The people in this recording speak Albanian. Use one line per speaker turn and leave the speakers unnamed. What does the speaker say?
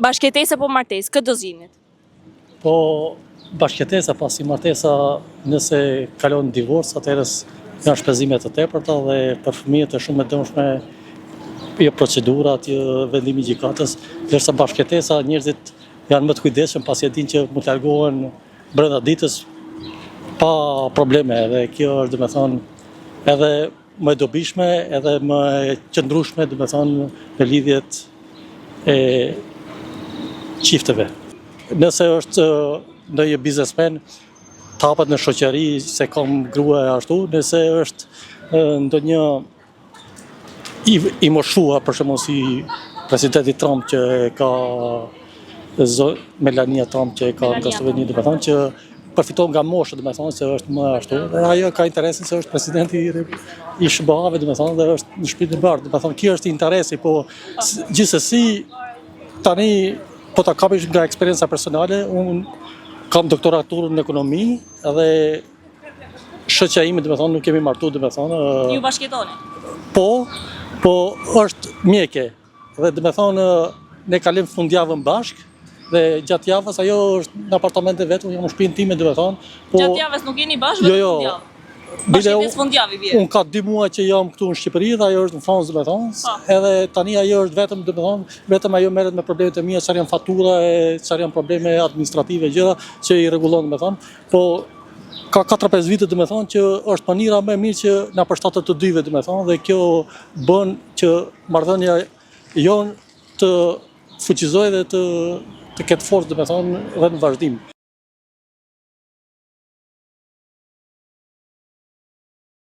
Bashkëtesë apo martesë, këtë do zgjidhni?
Po bashkëtesa pasi martesa nëse kalon divorc, atëherë janë shpenzime të tepërta dhe për fëmijët është shumë e dëmshme jo procedurat, jo vendimi i gjykatës, ndërsa bashkëtesa njerëzit janë më të kujdesshëm pasi e dinë që mund të largohen brenda ditës pa probleme dhe kjo është domethënë edhe më e dobishme, edhe më e qëndrueshme domethënë në lidhjet e çifteve. Nëse është ndonjë biznesmen, tapet në shoqëri se kam grua e ashtu, nëse është ndonjë i moshuar, për shembull si presidenti Trump që ka Melania Trump që ka nga Slovenia, domethënë që përfiton nga mosha, domethënë se është më ashtu. Dhe ajo ka interesin se është presidenti i SBA-ve, domethënë dhe është në shtëpinë e bardhë. Domethënë kjo është interesi, po gjithsesi tani po ta kapish nga eksperjenca personale, unë kam doktoraturën në ekonomi dhe shoqja ime domethënë nuk kemi martuar domethënë.
Ju bashkëtoni?
Po është mjeke. Dhe domethënë ne kalim fundjavën bashk dhe gjatë javës ajo është në apartamente vetë, unë jam në shtëpinë time domethënë.
Gjatë javës nuk jeni bashkë vetëm fundjavë? Bashkëtesë fundjavë vjen.
Unë ka 2 muaj që jam këtu në Shqipëri dhe ajo është në Francë domethënë. Edhe tani ajo është vetëm domethënë, vetëm ajo merret me problemet e mia, çfarë janë fatura, çfarë janë probleme administrative gjëra që i rregullon domethënë. Po ka 4-5 vite domethënë që është mënyra më e mirë që na përshtatet të dyve domethënë dhe kjo bën që marrëdhënia jon të fuqizojë dhe të ketë forcë domethënë edhe në vazhdim.